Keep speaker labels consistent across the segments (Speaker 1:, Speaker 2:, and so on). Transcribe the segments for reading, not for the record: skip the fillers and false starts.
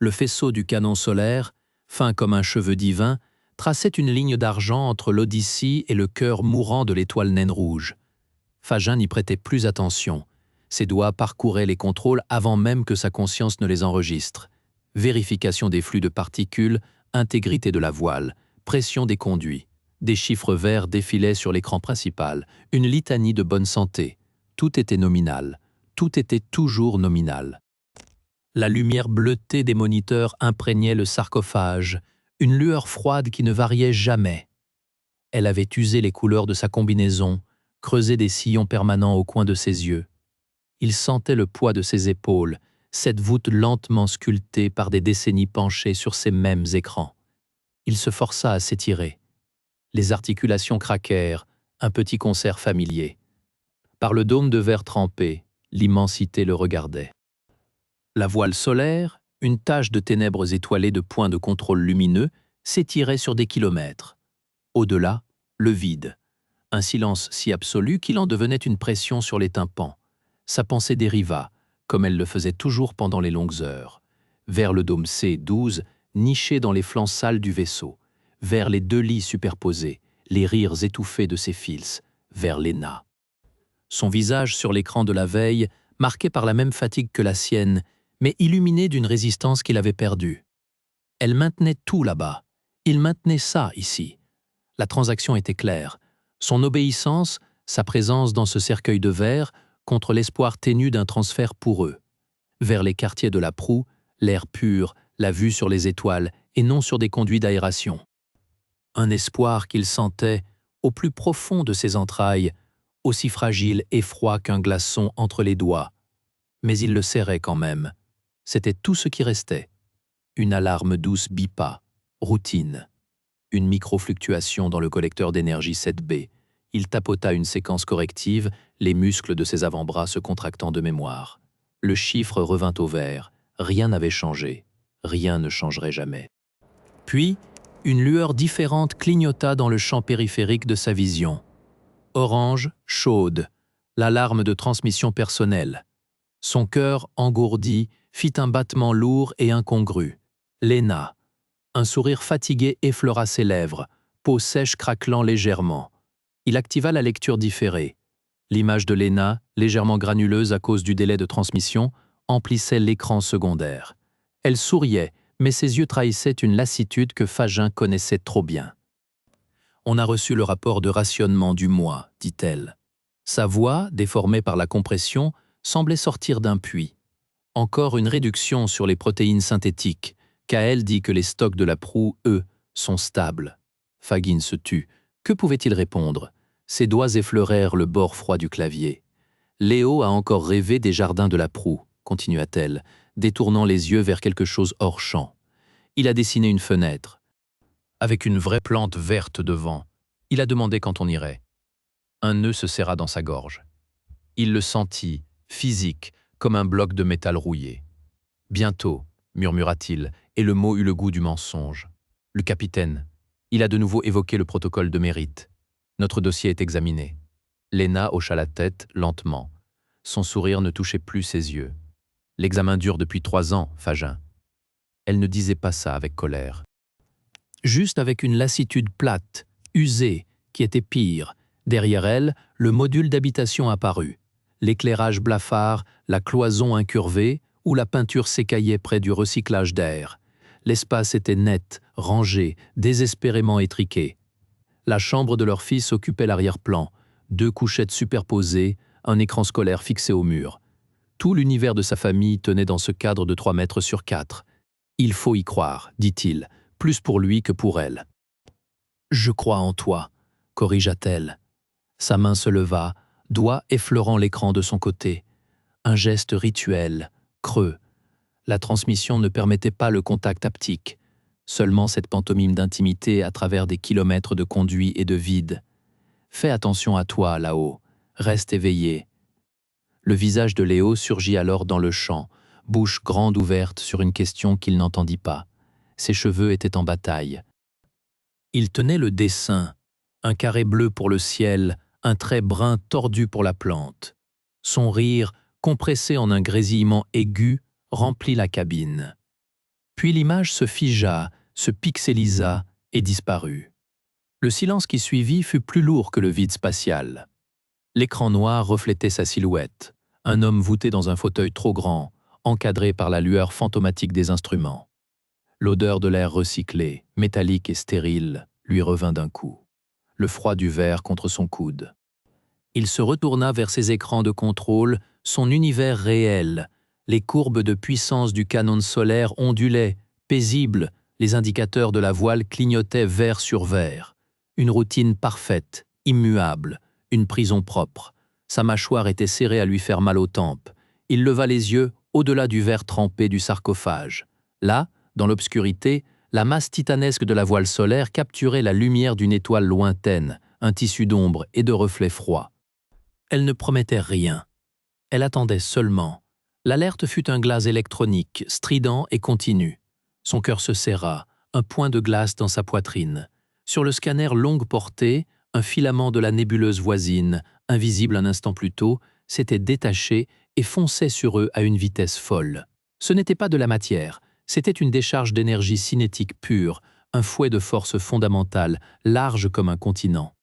Speaker 1: Le faisceau du canon solaire, fin comme un cheveu divin, traçait une ligne d'argent entre l'Odyssée et le cœur mourant de l'étoile naine rouge. Fagin n'y prêtait plus attention. Ses doigts parcouraient les contrôles avant même que sa conscience ne les enregistre. Vérification des flux de particules, intégrité de la voile, pression des conduits. Des chiffres verts défilaient sur l'écran principal, une litanie de bonne santé. Tout était nominal. Tout était toujours nominal. La lumière bleutée des moniteurs imprégnait le sarcophage, une lueur froide qui ne variait jamais. Elle avait usé les couleurs de sa combinaison, creusé des sillons permanents au coin de ses yeux. Il sentait le poids de ses épaules, cette voûte lentement sculptée par des décennies penchées sur ces mêmes écrans. Il se força à s'étirer. Les articulations craquèrent, un petit concert familier. Par le dôme de verre trempé, l'immensité le regardait. La voile solaire, une tache de ténèbres étoilées de points de contrôle lumineux, s'étirait sur des kilomètres. Au-delà, le vide. Un silence si absolu qu'il en devenait une pression sur les tympans. Sa pensée dériva, comme elle le faisait toujours pendant les longues heures, vers le dôme C12, niché dans les flancs sales du vaisseau, vers les deux lits superposés, les rires étouffés de ses fils, vers Léna. Son visage sur l'écran de la veille, marqué par la même fatigue que la sienne, mais illuminé d'une résistance qu'il avait perdue. Elle maintenait tout là-bas. Il maintenait ça ici. La transaction était claire. Son obéissance, sa présence dans ce cercueil de verre, contre l'espoir ténu d'un transfert pour eux. Vers les quartiers de la proue, l'air pur, la vue sur les étoiles, et non sur des conduits d'aération. Un espoir qu'il sentait, au plus profond de ses entrailles, aussi fragile et froid qu'un glaçon entre les doigts. Mais il le serrait quand même. C'était tout ce qui restait. Une alarme douce bipa, routine. Une microfluctuation dans le collecteur d'énergie 7B. Il tapota une séquence corrective, les muscles de ses avant-bras se contractant de mémoire. Le chiffre revint au vert. Rien n'avait changé. Rien ne changerait jamais. Puis, une lueur différente clignota dans le champ périphérique de sa vision. Orange, chaude, l'alarme de transmission personnelle. Son cœur, engourdi, fit un battement lourd et incongru. Léna. Un sourire fatigué effleura ses lèvres, peau sèche craquelant légèrement. Il activa la lecture différée. L'image de Léna, légèrement granuleuse à cause du délai de transmission, emplissait l'écran secondaire. Elle souriait, mais ses yeux trahissaient une lassitude que Fagin connaissait trop bien. « On a reçu le rapport de rationnement du mois, dit-elle. Sa voix, déformée par la compression, semblait sortir d'un puits. Encore une réduction sur les protéines synthétiques. Kael dit que les stocks de la proue, eux, sont stables. Fagin se tut. Que pouvait-il répondre? Ses doigts effleurèrent le bord froid du clavier. Léo a encore rêvé des jardins de la proue, continua-t-elle, détournant les yeux vers quelque chose hors champ. Il a dessiné une fenêtre. Avec une vraie plante verte devant. Il a demandé quand on irait. Un nœud se serra dans sa gorge. Il le sentit, physique, comme un bloc de métal rouillé. « Bientôt », murmura-t-il, et le mot eut le goût du mensonge. « Le capitaine. Il a de nouveau évoqué le protocole de mérite. Notre dossier est examiné. » Léna hocha la tête, lentement. Son sourire ne touchait plus ses yeux. « L'examen dure depuis 3 ans, Fagin. » Elle ne disait pas ça avec colère. Juste avec une lassitude plate, usée, qui était pire. Derrière elle, le module d'habitation apparut. L'éclairage blafard, la cloison incurvée, où la peinture s'écaillait près du recyclage d'air. L'espace était net, rangé, désespérément étriqué. La chambre de leur fils occupait l'arrière-plan, 2 couchettes superposées, un écran scolaire fixé au mur. Tout l'univers de sa famille tenait dans ce cadre de 3 mètres sur 4. « Il faut y croire, dit-il, plus pour lui que pour elle. »« Je crois en toi, » corrigea-t-elle. Sa main se leva, doigt effleurant l'écran de son côté. Un geste rituel, creux. La transmission ne permettait pas le contact haptique, seulement cette pantomime d'intimité à travers des kilomètres de conduits et de vide. Fais attention à toi, là-haut. Reste éveillé. Le visage de Léo surgit alors dans le champ, bouche grande ouverte sur une question qu'il n'entendit pas. Ses cheveux étaient en bataille. Il tenait le dessin, un carré bleu pour le ciel, un trait brun tordu pour la plante. Son rire, compressé en un grésillement aigu, remplit la cabine. Puis l'image se figea, se pixelisa et disparut. Le silence qui suivit fut plus lourd que le vide spatial. L'écran noir reflétait sa silhouette, un homme voûté dans un fauteuil trop grand, encadré par la lueur fantomatique des instruments. L'odeur de l'air recyclé, métallique et stérile, lui revint d'un coup. Le froid du verre contre son coude. Il se retourna vers ses écrans de contrôle, son univers réel. Les courbes de puissance du canon solaire ondulaient, paisibles, les indicateurs de la voile clignotaient vert sur vert. Une routine parfaite, immuable, une prison propre. Sa mâchoire était serrée à lui faire mal aux tempes. Il leva les yeux au-delà du verre trempé du sarcophage. Là, dans l'obscurité, la masse titanesque de la voile solaire capturait la lumière d'une étoile lointaine, un tissu d'ombre et de reflets froids. Elle ne promettait rien. Elle attendait seulement. L'alerte fut un glas électronique, strident et continu. Son cœur se serra, un point de glace dans sa poitrine. Sur le scanner longue portée, un filament de la nébuleuse voisine, invisible un instant plus tôt, s'était détaché et fonçait sur eux à une vitesse folle. Ce n'était pas de la matière, c'était une décharge d'énergie cinétique pure, un fouet de force fondamentale, large comme un continent.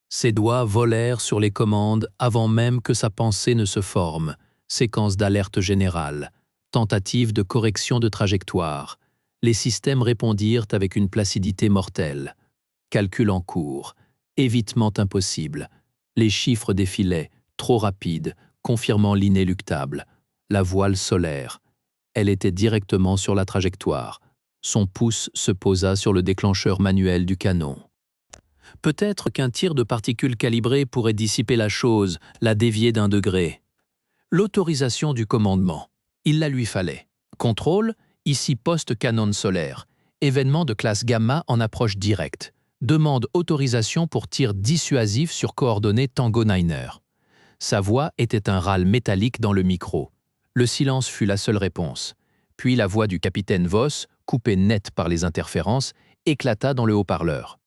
Speaker 1: Ses doigts volèrent sur les commandes avant même que sa pensée ne se forme, séquence d'alerte générale, tentative de correction de trajectoire. Les systèmes répondirent avec une placidité mortelle. Calcul en cours, évitement impossible. Les chiffres défilaient, trop rapides, confirmant l'inéluctable. La voile solaire. Elle était directement sur la trajectoire. Son pouce se posa sur le déclencheur manuel du canon. Peut-être qu'un tir de particules calibrées pourrait dissiper la chose, la dévier d'un degré. L'autorisation du commandement. Il la lui fallait. Contrôle, ici poste canon solaire. Événement de classe gamma en approche directe. Demande autorisation pour tir dissuasif sur coordonnées Tango Niner. Sa voix était un râle métallique dans le micro. Le silence fut la seule réponse. Puis la voix du capitaine Voss, coupée net par les interférences, éclata dans le haut-parleur.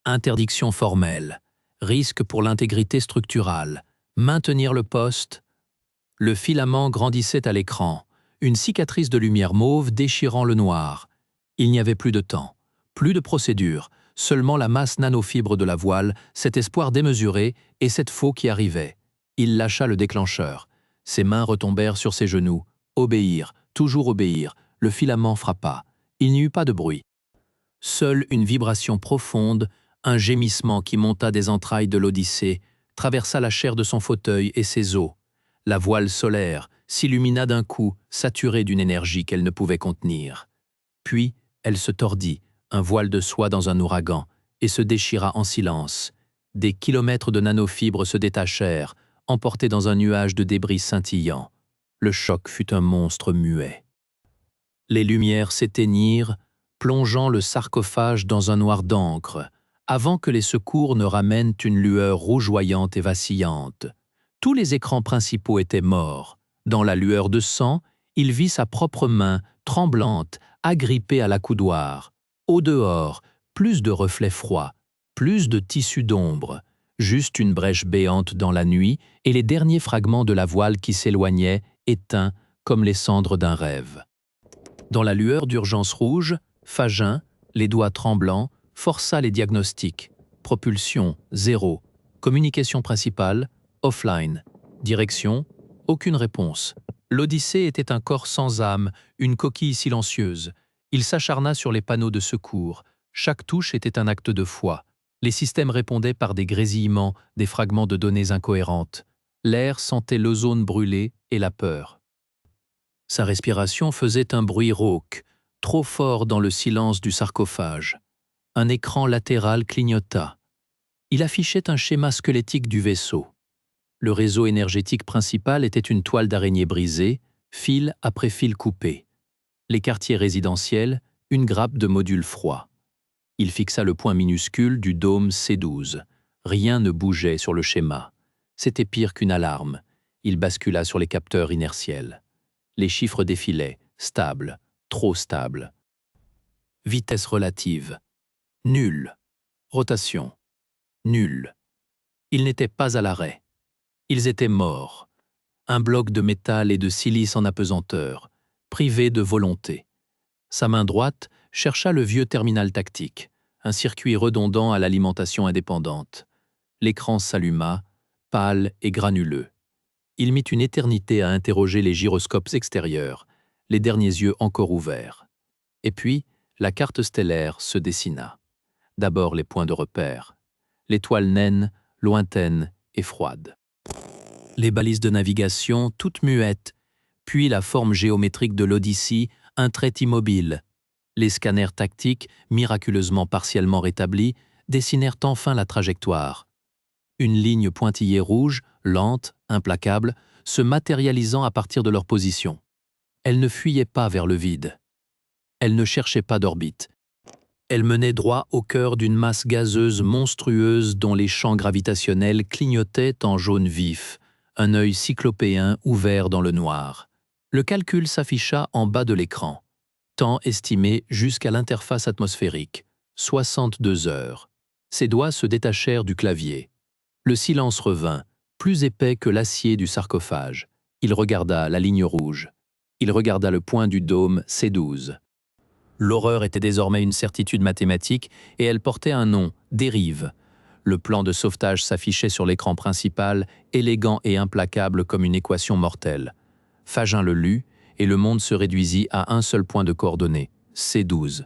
Speaker 1: Interdiction formelle, risque pour l'intégrité structurale, maintenir le poste. Le filament grandissait à l'écran, une cicatrice de lumière mauve déchirant le noir. Il n'y avait plus de temps, plus de procédure, seulement la masse nanofibre de la voile, cet espoir démesuré et cette faux qui arrivait. Il lâcha le déclencheur. Ses mains retombèrent sur ses genoux. Obéir, toujours obéir. Le filament frappa. Il n'y eut pas de bruit. Seule une vibration profonde, un gémissement qui monta des entrailles de l'Odyssée, traversa la chair de son fauteuil et ses os. La voile solaire s'illumina d'un coup, saturée d'une énergie qu'elle ne pouvait contenir. Puis, elle se tordit, un voile de soie dans un ouragan, et se déchira en silence. Des kilomètres de nanofibres se détachèrent, emportés dans un nuage de débris scintillants. Le choc fut un monstre muet. Les lumières s'éteignirent, plongeant le sarcophage dans un noir d'encre, avant que les secours ne ramènent une lueur rougeoyante et vacillante. Tous les écrans principaux étaient morts. Dans la lueur de sang, il vit sa propre main, tremblante, agrippée à l'accoudoir. Au dehors, plus de reflets froids, plus de tissus d'ombre, juste une brèche béante dans la nuit et les derniers fragments de la voile qui s'éloignaient, éteints comme les cendres d'un rêve. Dans la lueur d'urgence rouge, Fagin, les doigts tremblants, força les diagnostics. Propulsion, 0. Communication principale, offline. Direction, aucune réponse. L'Odyssée était un corps sans âme, une coquille silencieuse. Il s'acharna sur les panneaux de secours. Chaque touche était un acte de foi. Les systèmes répondaient par des grésillements, des fragments de données incohérentes. L'air sentait l'ozone brûlé et la peur. Sa respiration faisait un bruit rauque, trop fort dans le silence du sarcophage. Un écran latéral clignota. Il affichait un schéma squelettique du vaisseau. Le réseau énergétique principal était une toile d'araignée brisée, fil après fil coupé. Les quartiers résidentiels, une grappe de modules froids. Il fixa le point minuscule du dôme C12. Rien ne bougeait sur le schéma. C'était pire qu'une alarme. Il bascula sur les capteurs inertiels. Les chiffres défilaient, stables, trop stables. Vitesse relative. Nul. Rotation. Nul. Ils n'étaient pas à l'arrêt. Ils étaient morts. Un bloc de métal et de silice en apesanteur, privé de volonté. Sa main droite chercha le vieux terminal tactique, un circuit redondant à l'alimentation indépendante. L'écran s'alluma, pâle et granuleux. Il mit une éternité à interroger les gyroscopes extérieurs, les derniers yeux encore ouverts. Et puis, la carte stellaire se dessina. D'abord les points de repère. L'étoile naine, lointaine et froide. Les balises de navigation, toutes muettes, puis la forme géométrique de l'Odyssée, un trait immobile. Les scanners tactiques, miraculeusement partiellement rétablis, dessinèrent enfin la trajectoire. Une ligne pointillée rouge, lente, implacable, se matérialisant à partir de leur position. Elle ne fuyait pas vers le vide. Elle ne cherchait pas d'orbite. Elle menait droit au cœur d'une masse gazeuse monstrueuse dont les champs gravitationnels clignotaient en jaune vif, un œil cyclopéen ouvert dans le noir. Le calcul s'afficha en bas de l'écran. Temps estimé jusqu'à l'interface atmosphérique, 62 heures. Ses doigts se détachèrent du clavier. Le silence revint, plus épais que l'acier du sarcophage. Il regarda la ligne rouge. Il regarda le point du dôme C12. L'horreur était désormais une certitude mathématique et elle portait un nom, dérive. Le plan de sauvetage s'affichait sur l'écran principal, élégant et implacable comme une équation mortelle. Fagin le lut et le monde se réduisit à un seul point de coordonnées, C12.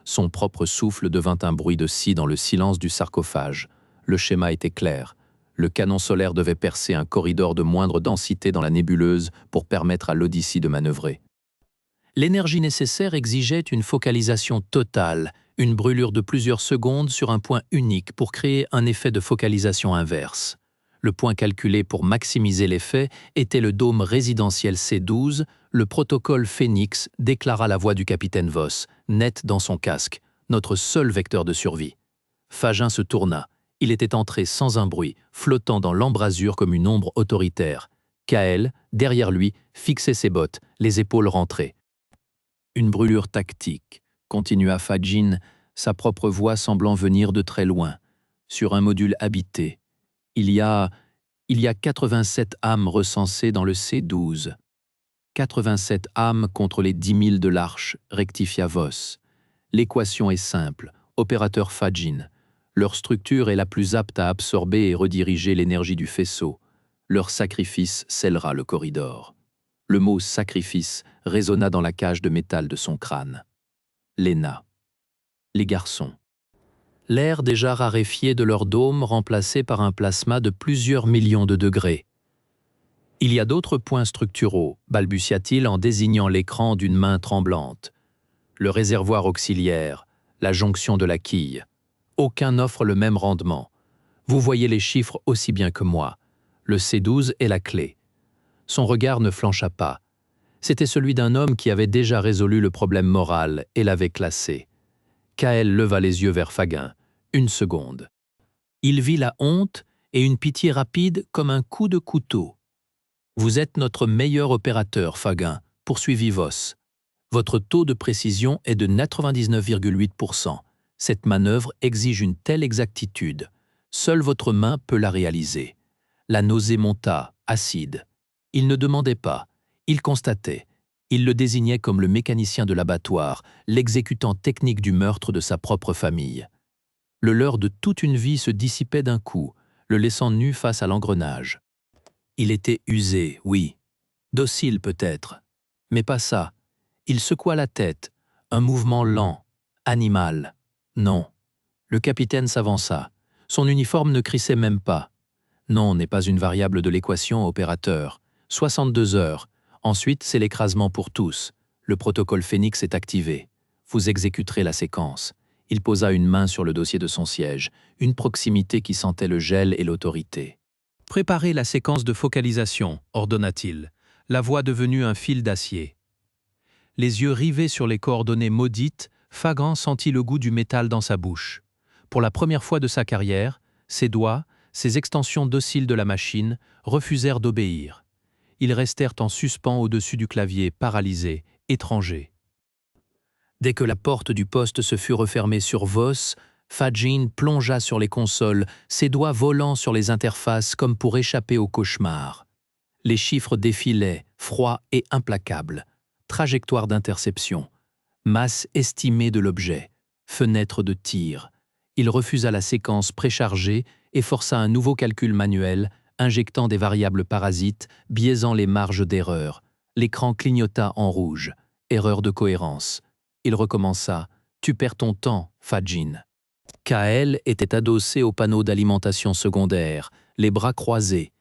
Speaker 1: Son propre souffle devint un bruit de scie dans le silence du sarcophage. Le schéma était clair. Le canon solaire devait percer un corridor de moindre densité dans la nébuleuse pour permettre à l'Odyssée de manœuvrer. L'énergie nécessaire exigeait une focalisation totale, une brûlure de plusieurs secondes sur un point unique pour créer un effet de focalisation inverse. Le point calculé pour maximiser l'effet était le dôme résidentiel C12. Le protocole Phénix déclara la voix du capitaine Voss, net dans son casque, notre seul vecteur de survie. Fagin se tourna. Il était entré sans un bruit, flottant dans l'embrasure comme une ombre autoritaire. Kael, derrière lui, fixait ses bottes, les épaules rentrées. Une brûlure tactique, continua Fagin, sa propre voix semblant venir de très loin, sur un module habité. Il y a 87 âmes recensées dans le C12. 87 âmes contre les 10 000 de l'Arche, rectifia Voss. L'équation est simple, opérateur Fagin. Leur structure est la plus apte à absorber et rediriger l'énergie du faisceau. Leur sacrifice scellera le corridor. Le mot « sacrifice » résonna dans la cage de métal de son crâne. Léna. Les garçons. L'air déjà raréfié de leur dôme remplacé par un plasma de plusieurs millions de degrés. Il y a d'autres points structuraux, balbutia-t-il en désignant l'écran d'une main tremblante. Le réservoir auxiliaire, la jonction de la quille. Aucun n'offre le même rendement. Vous voyez les chiffres aussi bien que moi. Le C12 est la clé. Son regard ne flancha pas. C'était celui d'un homme qui avait déjà résolu le problème moral et l'avait classé. Kael leva les yeux vers Fagin. Une seconde. Il vit la honte et une pitié rapide comme un coup de couteau. « Vous êtes notre meilleur opérateur, Fagin », poursuivit Voss. « Votre taux de précision est de 99,8%. Cette manœuvre exige une telle exactitude. Seule votre main peut la réaliser. » La nausée monta, acide. Il ne demandait pas, il constatait. Il le désignait comme le mécanicien de l'abattoir, l'exécutant technique du meurtre de sa propre famille. Le leurre de toute une vie se dissipait d'un coup, le laissant nu face à l'engrenage. Il était usé, oui. Docile peut-être. Mais pas ça. Il secoua la tête, un mouvement lent, animal. Non. Le capitaine s'avança. Son uniforme ne crissait même pas. Non, n'est pas une variable de l'équation opérateur. 62 heures. Ensuite, c'est l'écrasement pour tous. Le protocole Phénix est activé. Vous exécuterez la séquence. Il posa une main sur le dossier de son siège, une proximité qui sentait le gel et l'autorité. Préparez la séquence de focalisation, ordonna-t-il, la voix devenue un fil d'acier. Les yeux rivés sur les coordonnées maudites, Fagin sentit le goût du métal dans sa bouche. Pour la première fois de sa carrière, ses doigts, ces extensions dociles de la machine, refusèrent d'obéir. Ils restèrent en suspens au-dessus du clavier, paralysés, étrangers. Dès que la porte du poste se fut refermée sur Voss, Fagin plongea sur les consoles, ses doigts volant sur les interfaces comme pour échapper au cauchemar. Les chiffres défilaient, froids et implacables. Trajectoire d'interception. Masse estimée de l'objet. Fenêtre de tir. Il refusa la séquence préchargée et força un nouveau calcul manuel, injectant des variables parasites, biaisant les marges d'erreur. L'écran clignota en rouge. Erreur de cohérence. Il recommença. « Tu perds ton temps, Fajin ». Kael était adossé au panneau d'alimentation secondaire, les bras croisés.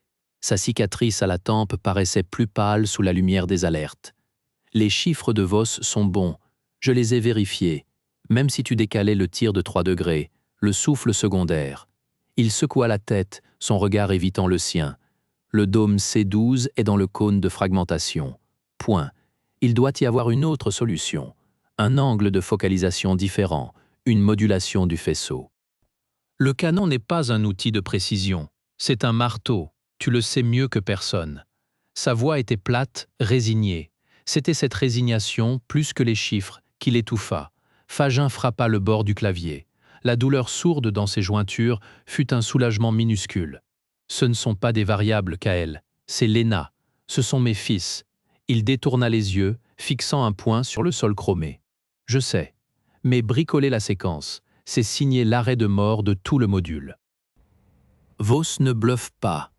Speaker 1: Sa cicatrice à la tempe paraissait plus pâle sous la lumière des alertes. « Les chiffres de Vos sont bons. Je les ai vérifiés. Même si tu décalais le tir de 3 degrés, le souffle secondaire. » Il secoua la tête, son regard évitant le sien. Le dôme C12 est dans le cône de fragmentation. Point. Il doit y avoir une autre solution. Un angle de focalisation différent, une modulation du faisceau. Le canon n'est pas un outil de précision. C'est un marteau. Tu le sais mieux que personne. Sa voix était plate, résignée. C'était cette résignation, plus que les chiffres, qui l'étouffa. Fajin frappa le bord du clavier. La douleur sourde dans ses jointures fut un soulagement minuscule. Ce ne sont pas des variables, Kael. C'est Lena. Ce sont mes fils. Il détourna les yeux, fixant un point sur le sol chromé. Je sais. Mais bricoler la séquence, c'est signer l'arrêt de mort de tout le module. Vos ne bluffe pas.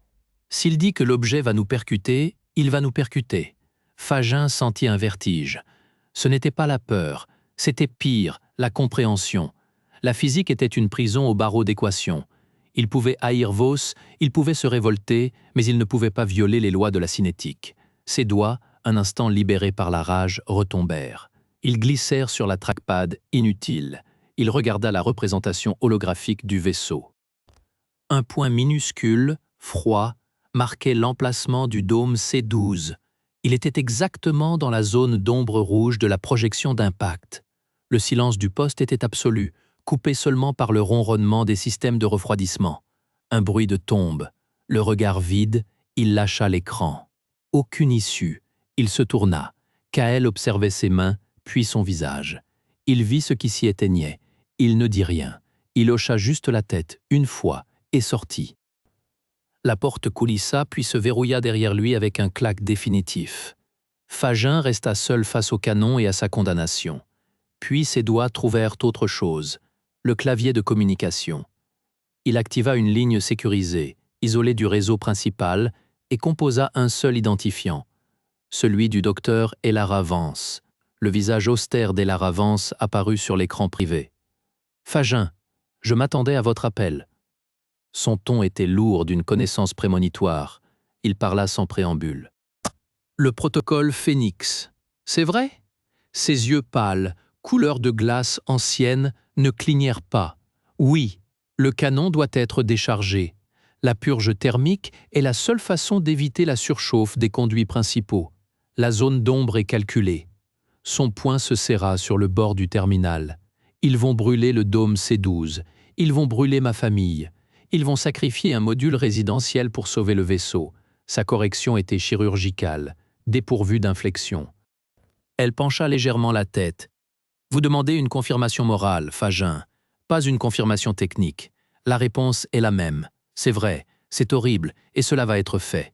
Speaker 1: S'il dit que l'objet va nous percuter, il va nous percuter. Fajin sentit un vertige. Ce n'était pas la peur, c'était pire, la compréhension. La physique était une prison au barreau d'équation. Il pouvait haïr Vos, il pouvait se révolter, mais il ne pouvait pas violer les lois de la cinétique. Ses doigts, un instant libérés par la rage, retombèrent. Ils glissèrent sur la trackpad, inutile. Il regarda la représentation holographique du vaisseau. Un point minuscule, froid, marquait l'emplacement du dôme C12. Il était exactement dans la zone d'ombre rouge de la projection d'impact. Le silence du poste était absolu, coupé seulement par le ronronnement des systèmes de refroidissement. Un bruit de tombe. Le regard vide, il lâcha l'écran. Aucune issue. Il se tourna. Kael observait ses mains, puis son visage. Il vit ce qui s'y éteignait. Il ne dit rien. Il hocha juste la tête, une fois, et sortit. La porte coulissa, puis se verrouilla derrière lui avec un claque définitif. Fajin resta seul face au canon et à sa condamnation. Puis ses doigts trouvèrent autre chose, le clavier de communication. Il activa une ligne sécurisée, isolée du réseau principal, et composa un seul identifiant, celui du docteur Elara Vance. Le visage austère d'Elara Vance apparut sur l'écran privé. « Fajin, je m'attendais à votre appel. » Son ton était lourd d'une connaissance prémonitoire. Il parla sans préambule. « Le protocole Phénix. C'est vrai ?» Ses yeux pâles, couleur de glace ancienne, ne clignèrent pas. « Oui, le canon doit être déchargé. La purge thermique est la seule façon d'éviter la surchauffe des conduits principaux. La zone d'ombre est calculée. » Son poing se serra sur le bord du terminal. « Ils vont brûler le dôme C12. Ils vont brûler ma famille. Ils vont sacrifier un module résidentiel pour sauver le vaisseau. » Sa correction était chirurgicale, dépourvue d'inflexion. Elle pencha légèrement la tête. « Vous demandez une confirmation morale, Fajin, pas une confirmation technique. La réponse est la même. C'est vrai, c'est horrible, et cela va être fait. »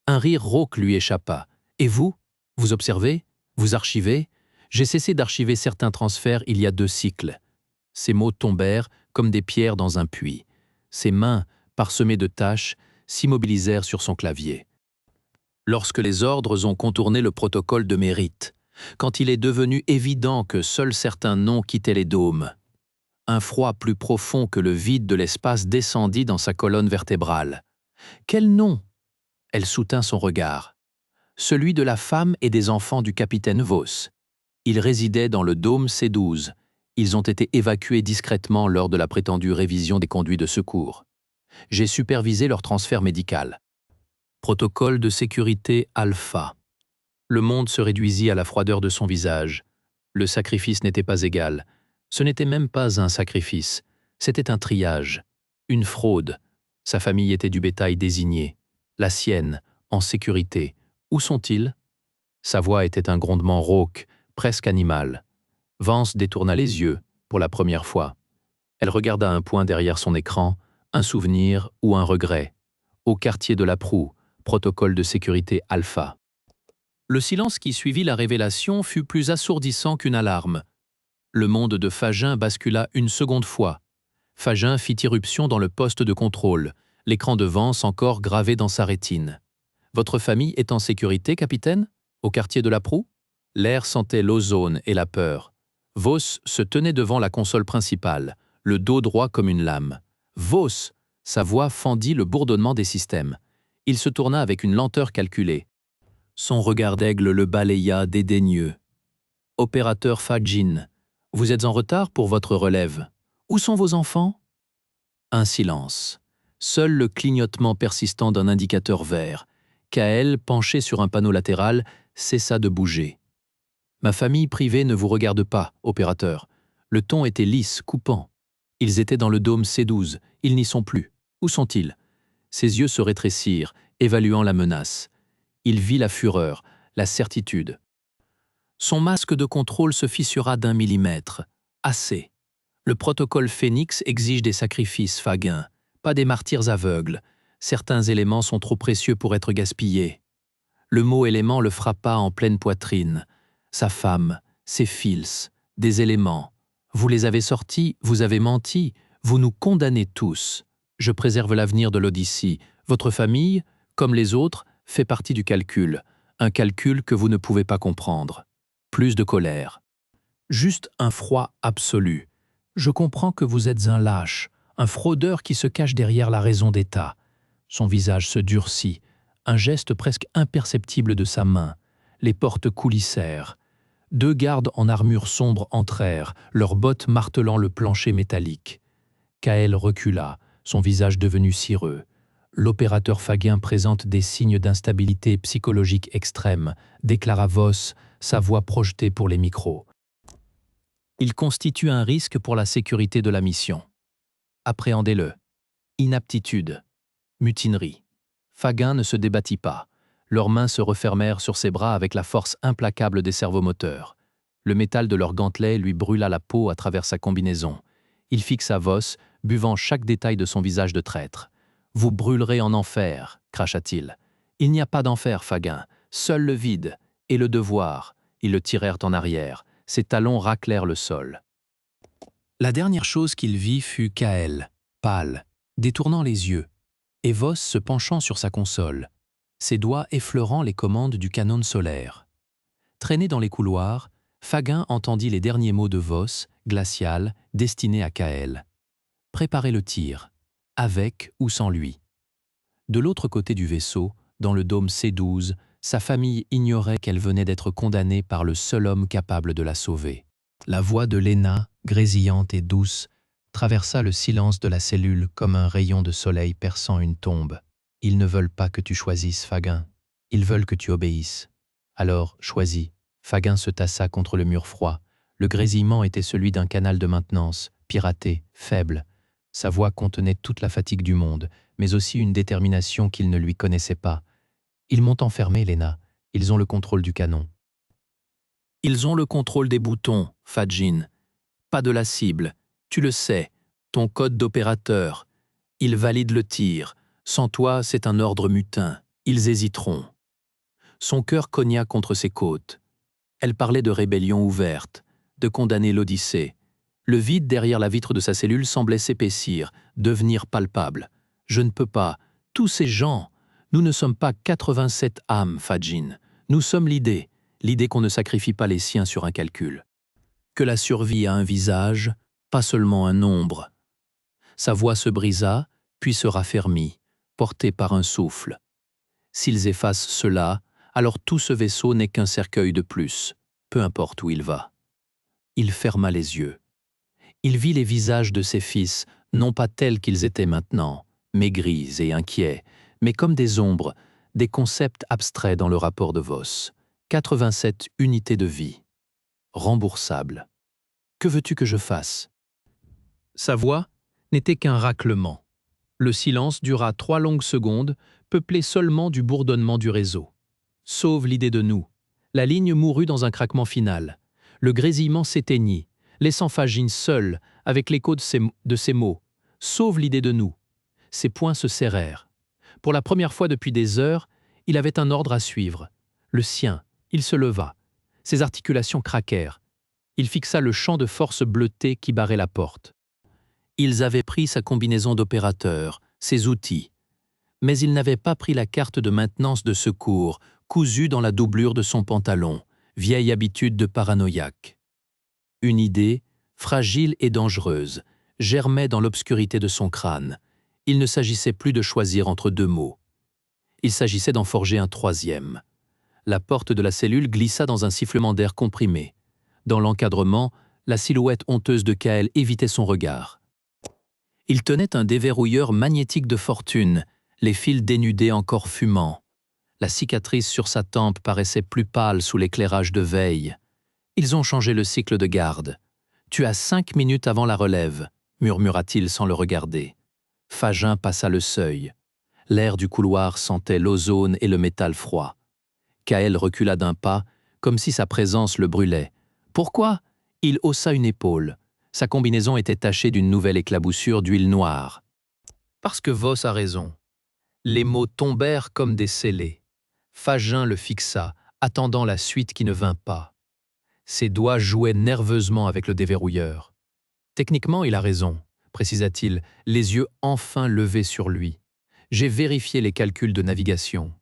Speaker 1: Un rire rauque lui échappa. « Et vous? Vous observez? Vous archivez? J'ai cessé d'archiver certains transferts il y a 2 cycles. » Ses mots tombèrent comme des pierres dans un puits. Ses mains, parsemées de taches, s'immobilisèrent sur son clavier. Lorsque les ordres ont contourné le protocole de mérite, quand il est devenu évident que seuls certains noms quittaient les dômes, un froid plus profond que le vide de l'espace descendit dans sa colonne vertébrale. Quel nom? Elle soutint son regard. Celui de la femme et des enfants du capitaine Vos. Ils résidaient dans le dôme C12. Ils ont été évacués discrètement lors de la prétendue révision des conduits de secours. J'ai supervisé leur transfert médical. Protocole de sécurité Alpha. Le monde se réduisit à la froideur de son visage. Le sacrifice n'était pas égal. Ce n'était même pas un sacrifice. C'était un triage. Une fraude. Sa famille était du bétail désigné. La sienne, en sécurité. Où sont-ils? Sa voix était un grondement rauque, presque animal. Vance détourna les yeux, pour la première fois. Elle regarda un point derrière son écran, un souvenir ou un regret. Au quartier de la proue, protocole de sécurité Alpha. Le silence qui suivit la révélation fut plus assourdissant qu'une alarme. Le monde de Fagin bascula une seconde fois. Fagin fit irruption dans le poste de contrôle, l'écran de Vance encore gravé dans sa rétine. « Votre famille est en sécurité, capitaine? Au quartier de la Proue ?» L'air sentait l'ozone et la peur. Vos se tenait devant la console principale, le dos droit comme une lame. « Vos !» Sa voix fendit le bourdonnement des systèmes. Il se tourna avec une lenteur calculée. Son regard d'aigle le balaya dédaigneux. « Opérateur Fagin, vous êtes en retard pour votre relève. Où sont vos enfants ?» Un silence. Seul le clignotement persistant d'un indicateur vert. Kael, penché sur un panneau latéral, cessa de bouger. « Ma famille privée ne vous regarde pas, opérateur. » Le ton était lisse, coupant. Ils étaient dans le dôme C12, ils n'y sont plus. Où sont-ils? Ses yeux se rétrécirent, évaluant la menace. Il vit la fureur, la certitude. Son masque de contrôle se fissura d'1 millimètre. Assez. Le protocole Phénix exige des sacrifices, Fagin, pas des martyrs aveugles. Certains éléments sont trop précieux pour être gaspillés. Le mot élément le frappa en pleine poitrine. Sa femme, ses fils, des éléments. Vous les avez sortis, vous avez menti, vous nous condamnez tous. Je préserve l'avenir de l'Odyssée. Votre famille, comme les autres, fait partie du calcul. Un calcul que vous ne pouvez pas comprendre. Plus de colère. Juste un froid absolu. Je comprends que vous êtes un lâche, un fraudeur qui se cache derrière la raison d'État. Son visage se durcit, un geste presque imperceptible de sa main. Les portes coulissèrent. 2 gardes en armure sombre entrèrent, leurs bottes martelant le plancher métallique. Kael recula, son visage devenu cireux. L'opérateur Fagin présente des signes d'instabilité psychologique extrême, déclara Vos, sa voix projetée pour les micros. Il constitue un risque pour la sécurité de la mission. Appréhendez-le. Inaptitude. Mutinerie. Fagin ne se débattit pas. Leurs mains se refermèrent sur ses bras avec la force implacable des servomoteurs. Le métal de leurs gantelets lui brûla la peau à travers sa combinaison. Il fixa Vos, buvant chaque détail de son visage de traître. « Vous brûlerez en enfer », cracha-t-il. « Il n'y a pas d'enfer, Fagin. Seul le vide et le devoir. » Ils le tirèrent en arrière. Ses talons raclèrent le sol. La dernière chose qu'il vit fut Kael, pâle, détournant les yeux, et Vos se penchant sur sa console, ses doigts effleurant les commandes du canon solaire. Traîné dans les couloirs, Fagin entendit les derniers mots de Vos, glacial, destinés à Kael. Préparez le tir, avec ou sans lui. De l'autre côté du vaisseau, dans le dôme C12, sa famille ignorait qu'elle venait d'être condamnée par le seul homme capable de la sauver. La voix de Lena, grésillante et douce, traversa le silence de la cellule comme un rayon de soleil perçant une tombe. « Ils ne veulent pas que tu choisisses, Fagin. Ils veulent que tu obéisses. Alors, choisis. » Fagin se tassa contre le mur froid. Le grésillement était celui d'un canal de maintenance, piraté, faible. Sa voix contenait toute la fatigue du monde, mais aussi une détermination qu'il ne lui connaissait pas. « Ils m'ont enfermé, Lena. Ils ont le contrôle du canon. » « Ils ont le contrôle des boutons, Fagin. Pas de la cible. Tu le sais. Ton code d'opérateur. Ils valident le tir. Sans toi, c'est un ordre mutin. Ils hésiteront. » Son cœur cogna contre ses côtes. Elle parlait de rébellion ouverte, de condamner l'Odyssée. Le vide derrière la vitre de sa cellule semblait s'épaissir, devenir palpable. « Je ne peux pas. Tous ces gens. Nous ne sommes pas 87 âmes, Fagin. Nous sommes l'idée qu'on ne sacrifie pas les siens sur un calcul. Que la survie a un visage, pas seulement un nombre. » Sa voix se brisa, puis se raffermit, portée par un souffle. S'ils effacent cela, alors tout ce vaisseau n'est qu'un cercueil de plus, peu importe où il va. Il ferma les yeux. Il vit les visages de ses fils, non pas tels qu'ils étaient maintenant, maigris et inquiets, mais comme des ombres, des concepts abstraits dans le rapport de Vos. 87 unités de vie. Remboursable. Que veux-tu que je fasse? Sa voix n'était qu'un raclement. Le silence dura 3 longues secondes, peuplé seulement du bourdonnement du réseau. Sauve l'idée de nous. La ligne mourut dans un craquement final. Le grésillement s'éteignit, laissant Fagin seul avec l'écho de ses mots. Sauve l'idée de nous. Ses poings se serrèrent. Pour la première fois depuis des heures, il avait un ordre à suivre. Le sien. Il se leva. Ses articulations craquèrent. Il fixa le champ de force bleuté qui barrait la porte. Ils avaient pris sa combinaison d'opérateur, ses outils. Mais ils n'avaient pas pris la carte de maintenance de secours, cousue dans la doublure de son pantalon, vieille habitude de paranoïaque. Une idée, fragile et dangereuse, germait dans l'obscurité de son crâne. Il ne s'agissait plus de choisir entre deux mots. Il s'agissait d'en forger un troisième. La porte de la cellule glissa dans un sifflement d'air comprimé. Dans l'encadrement, la silhouette honteuse de Kael évitait son regard. Il tenait un déverrouilleur magnétique de fortune, les fils dénudés encore fumants. La cicatrice sur sa tempe paraissait plus pâle sous l'éclairage de veille. Ils ont changé le cycle de garde. Tu as 5 minutes avant la relève, murmura-t-il sans le regarder. Fagin passa le seuil. L'air du couloir sentait l'ozone et le métal froid. Kael recula d'un pas, comme si sa présence le brûlait. Pourquoi? Il haussa une épaule. Sa combinaison était tachée d'une nouvelle éclaboussure d'huile noire. Parce que Voss a raison. Les mots tombèrent comme des scellés. Fagin le fixa, attendant la suite qui ne vint pas. Ses doigts jouaient nerveusement avec le déverrouilleur. Techniquement, il a raison, précisa-t-il, les yeux enfin levés sur lui. J'ai vérifié les calculs de navigation.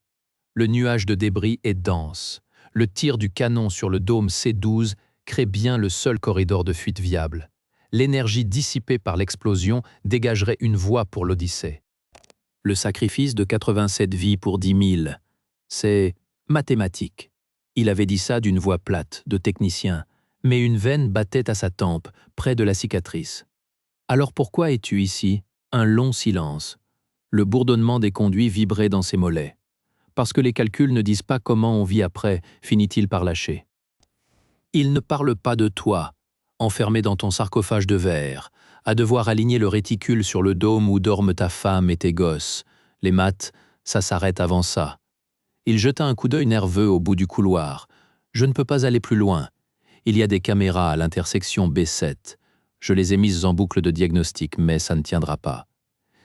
Speaker 1: Le nuage de débris est dense. Le tir du canon sur le dôme C-12 crée bien le seul corridor de fuite viable. L'énergie dissipée par l'explosion dégagerait une voie pour l'Odyssée. Le sacrifice de 87 vies pour 10 000, c'est mathématique. Il avait dit ça d'une voix plate, de technicien, mais une veine battait à sa tempe, près de la cicatrice. Alors pourquoi es-tu ici? Un long silence. Le bourdonnement des conduits vibrait dans ses mollets. Parce que les calculs ne disent pas comment on vit après, finit-il par lâcher. Il ne parle pas de toi, enfermé dans ton sarcophage de verre, à devoir aligner le réticule sur le dôme où dorment ta femme et tes gosses. Les maths, ça s'arrête avant ça. Il jeta un coup d'œil nerveux au bout du couloir. Je ne peux pas aller plus loin. Il y a des caméras à l'intersection B7. Je les ai mises en boucle de diagnostic, mais ça ne tiendra pas.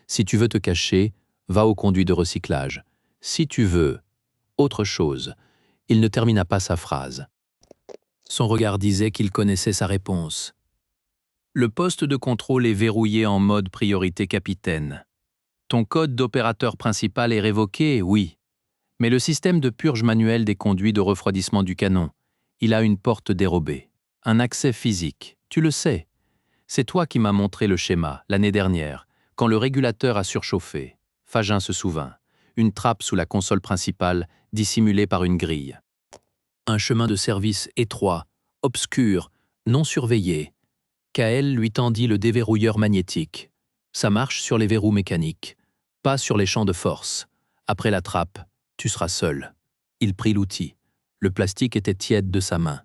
Speaker 1: Si tu veux te cacher, va au conduit de recyclage. Si tu veux autre chose. Il ne termina pas sa phrase. Son regard disait qu'il connaissait sa réponse. Le poste de contrôle est verrouillé en mode priorité capitaine. Ton code d'opérateur principal est révoqué, oui. Mais le système de purge manuel des conduits de refroidissement du canon, il a une porte dérobée, un accès physique, tu le sais. C'est toi qui m'as montré le schéma, l'année dernière, quand le régulateur a surchauffé. Fagin se souvint. Une trappe sous la console principale, dissimulée par une grille. Un chemin de service étroit, obscur, non surveillé. Kael lui tendit le déverrouilleur magnétique. Ça marche sur les verrous mécaniques, pas sur les champs de force. Après la trappe, tu seras seul. Il prit l'outil. Le plastique était tiède de sa main.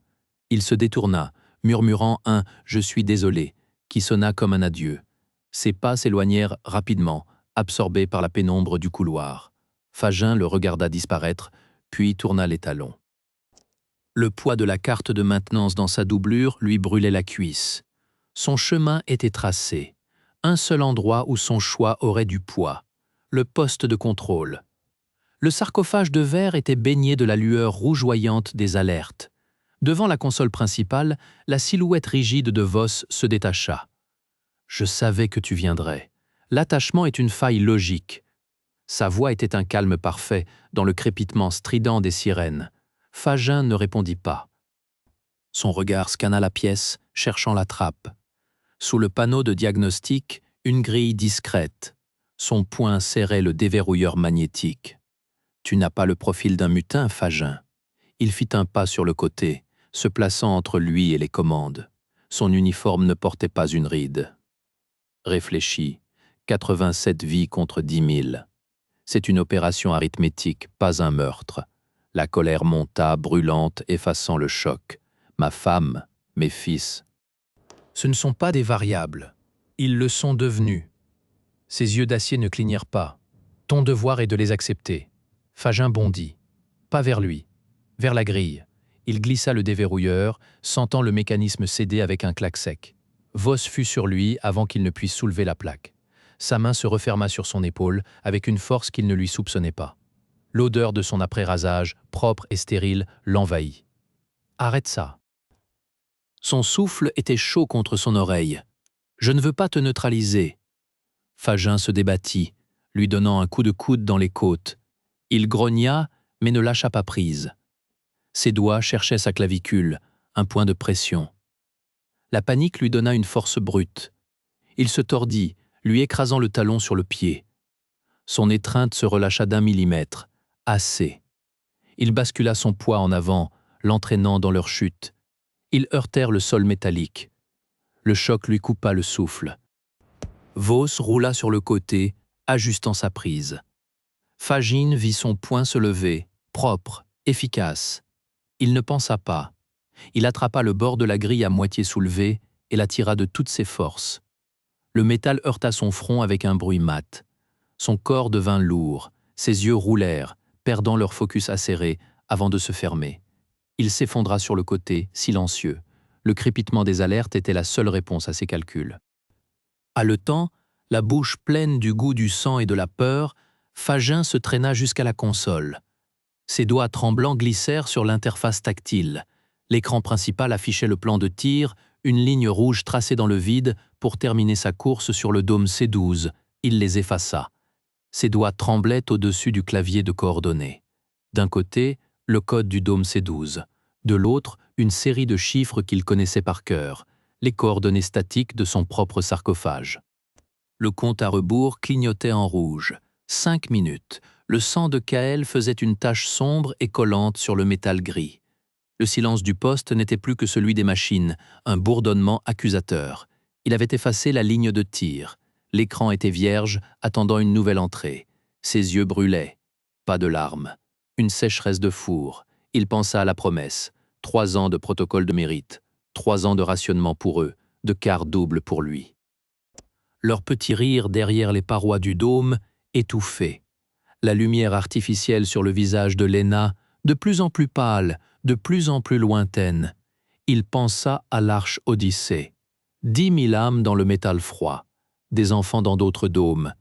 Speaker 1: Il se détourna, murmurant un « je suis désolé » qui sonna comme un adieu. Ses pas s'éloignèrent rapidement, absorbés par la pénombre du couloir. Fagin le regarda disparaître, puis tourna les talons. Le poids de la carte de maintenance dans sa doublure lui brûlait la cuisse. Son chemin était tracé. Un seul endroit où son choix aurait du poids. Le poste de contrôle. Le sarcophage de verre était baigné de la lueur rougeoyante des alertes. Devant la console principale, la silhouette rigide de Voss se détacha. « Je savais que tu viendrais. L'attachement est une faille logique. » Sa voix était un calme parfait, dans le crépitement strident des sirènes. Fagin ne répondit pas. Son regard scanna la pièce, cherchant la trappe. Sous le panneau de diagnostic, une grille discrète. Son poing serrait le déverrouilleur magnétique. « Tu n'as pas le profil d'un mutin, Fagin. » Il fit un pas sur le côté, se plaçant entre lui et les commandes. Son uniforme ne portait pas une ride. Réfléchis, 87 vies contre 10 000. C'est une opération arithmétique, pas un meurtre. La colère monta, brûlante, effaçant le choc. Ma femme, mes fils. Ce ne sont pas des variables. Ils le sont devenus. Ses yeux d'acier ne clignèrent pas. Ton devoir est de les accepter. Fagin bondit. Pas vers lui, vers la grille. Il glissa le déverrouilleur, sentant le mécanisme céder avec un clac sec. Voss fut sur lui avant qu'il ne puisse soulever la plaque. Sa main se referma sur son épaule avec une force qu'il ne lui soupçonnait pas. L'odeur de son après-rasage, propre et stérile, l'envahit. « Arrête ça !» Son souffle était chaud contre son oreille. « Je ne veux pas te neutraliser. » Fagin se débattit, lui donnant un coup de coude dans les côtes. Il grogna, mais ne lâcha pas prise. Ses doigts cherchaient sa clavicule, un point de pression. La panique lui donna une force brute. Il se tordit, lui écrasant le talon sur le pied. Son étreinte se relâcha d'1 millimètre. Assez. Il bascula son poids en avant, l'entraînant dans leur chute. Ils heurtèrent le sol métallique. Le choc lui coupa le souffle. Vos roula sur le côté, ajustant sa prise. Fagin vit son poing se lever, propre, efficace. Il ne pensa pas. Il attrapa le bord de la grille à moitié soulevée et la tira de toutes ses forces. Le métal heurta son front avec un bruit mat. Son corps devint lourd, ses yeux roulèrent, perdant leur focus acéré avant de se fermer. Il s'effondra sur le côté, silencieux. Le crépitement des alertes était la seule réponse à ses calculs. Haletant, la bouche pleine du goût du sang et de la peur, Fagin se traîna jusqu'à la console. Ses doigts tremblants glissèrent sur l'interface tactile. L'écran principal affichait le plan de tir, une ligne rouge tracée dans le vide pour terminer sa course sur le dôme C12. Il les effaça. Ses doigts tremblaient au-dessus du clavier de coordonnées. D'un côté, le code du dôme C12. De l'autre, une série de chiffres qu'il connaissait par cœur, les coordonnées statiques de son propre sarcophage. Le compte à rebours clignotait en rouge. 5 minutes. Le sang de Kael faisait une tache sombre et collante sur le métal gris. Le silence du poste n'était plus que celui des machines, un bourdonnement accusateur. Il avait effacé la ligne de tir. L'écran était vierge, attendant une nouvelle entrée. Ses yeux brûlaient. Pas de larmes. Une sécheresse de four. Il pensa à la promesse. 3 ans de protocole de mérite. 3 ans de rationnement pour eux, de quart double pour lui. Leur petit rire derrière les parois du dôme étouffait. La lumière artificielle sur le visage de Léna, de plus en plus pâle, de plus en plus lointaine. Il pensa à l'arche Odyssée. 10 000 âmes dans le métal froid, des enfants dans d'autres dômes,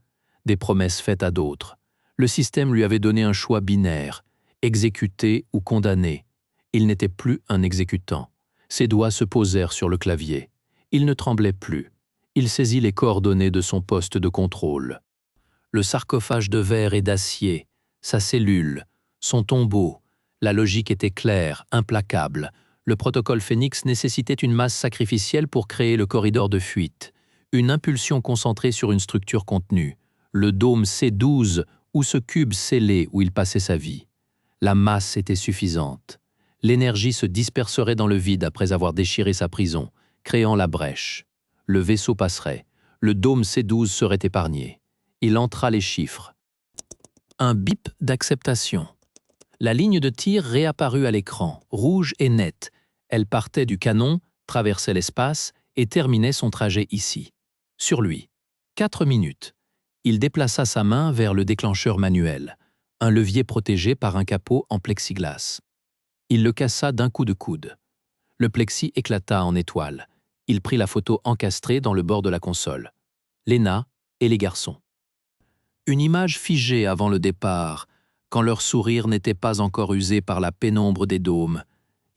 Speaker 1: des promesses faites à d'autres. Le système lui avait donné un choix binaire, exécuter ou condamner. Il n'était plus un exécutant. Ses doigts se posèrent sur le clavier. Il ne tremblait plus. Il saisit les coordonnées de son poste de contrôle. Le sarcophage de verre et d'acier, sa cellule, son tombeau. La logique était claire, implacable. Le protocole Phénix nécessitait une masse sacrificielle pour créer le corridor de fuite, une impulsion concentrée sur une structure contenue, le dôme C12 ou ce cube scellé où il passait sa vie. La masse était suffisante. L'énergie se disperserait dans le vide après avoir déchiré sa prison, créant la brèche. Le vaisseau passerait. Le dôme C12 serait épargné. Il entra les chiffres. Un bip d'acceptation. La ligne de tir réapparut à l'écran, rouge et nette. Elle partait du canon, traversait l'espace et terminait son trajet ici. Sur lui. 4 minutes. Il déplaça sa main vers le déclencheur manuel, un levier protégé par un capot en plexiglas. Il le cassa d'un coup de coude. Le plexi éclata en étoiles. Il prit la photo encastrée dans le bord de la console. Léna et les garçons. Une image figée avant le départ, quand leur sourire n'était pas encore usé par la pénombre des dômes.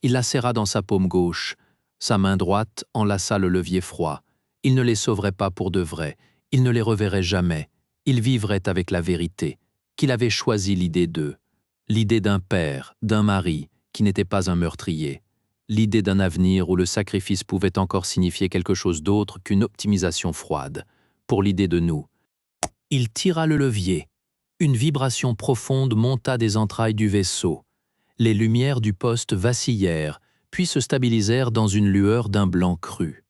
Speaker 1: Il la serra dans sa paume gauche. Sa main droite enlaça le levier froid. Il ne les sauverait pas pour de vrai. Il ne les reverrait jamais. Il vivrait avec la vérité, qu'il avait choisi l'idée d'eux. L'idée d'un père, d'un mari, qui n'était pas un meurtrier. L'idée d'un avenir où le sacrifice pouvait encore signifier quelque chose d'autre qu'une optimisation froide. Pour l'idée de nous. Il tira le levier. Une vibration profonde monta des entrailles du vaisseau. Les lumières du poste vacillèrent, puis se stabilisèrent dans une lueur d'un blanc cru.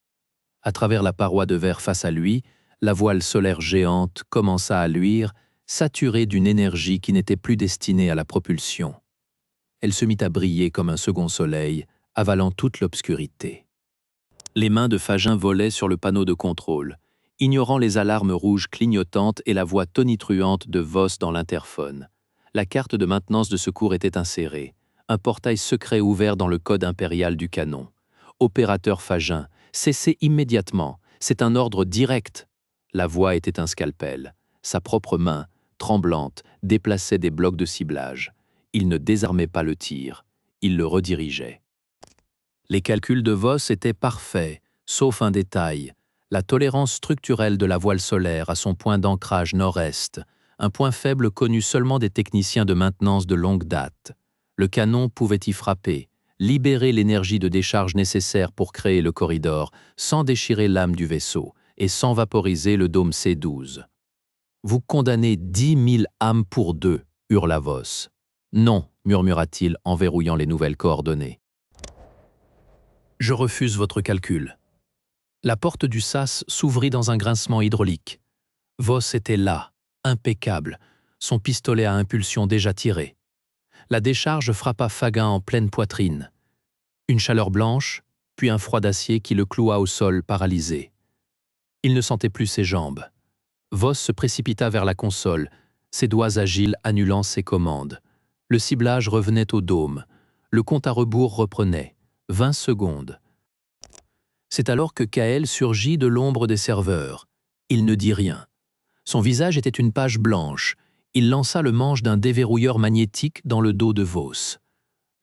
Speaker 1: À travers la paroi de verre face à lui, la voile solaire géante commença à luire, saturée d'une énergie qui n'était plus destinée à la propulsion. Elle se mit à briller comme un second soleil, avalant toute l'obscurité. Les mains de Fagin volaient sur le panneau de contrôle, ignorant les alarmes rouges clignotantes et la voix tonitruante de Voss dans l'interphone. La carte de maintenance de secours était insérée. Un portail secret ouvert dans le code impérial du canon. Opérateur Fagin, cessez immédiatement. C'est un ordre direct. La voix était un scalpel. Sa propre main, tremblante, déplaçait des blocs de ciblage. Il ne désarmait pas le tir. Il le redirigeait. Les calculs de Voss étaient parfaits, sauf un détail, la tolérance structurelle de la voile solaire à son point d'ancrage nord-est, un point faible connu seulement des techniciens de maintenance de longue date. Le canon pouvait y frapper, libérer l'énergie de décharge nécessaire pour créer le corridor, sans déchirer l'âme du vaisseau et sans vaporiser le dôme C-12. « Vous condamnez 10 000 âmes pour 2, hurla Voss. « Non, murmura-t-il en verrouillant les nouvelles coordonnées. « Je refuse votre calcul. » La porte du sas s'ouvrit dans un grincement hydraulique. Voss était là, impeccable, son pistolet à impulsion déjà tiré. La décharge frappa Fagin en pleine poitrine. Une chaleur blanche, puis un froid d'acier qui le cloua au sol paralysé. Il ne sentait plus ses jambes. Voss se précipita vers la console, ses doigts agiles annulant ses commandes. Le ciblage revenait au dôme. Le compte à rebours reprenait. 20 secondes. C'est alors que Kael surgit de l'ombre des serveurs. Il ne dit rien. Son visage était une page blanche. Il lança le manche d'un déverrouilleur magnétique dans le dos de Voss.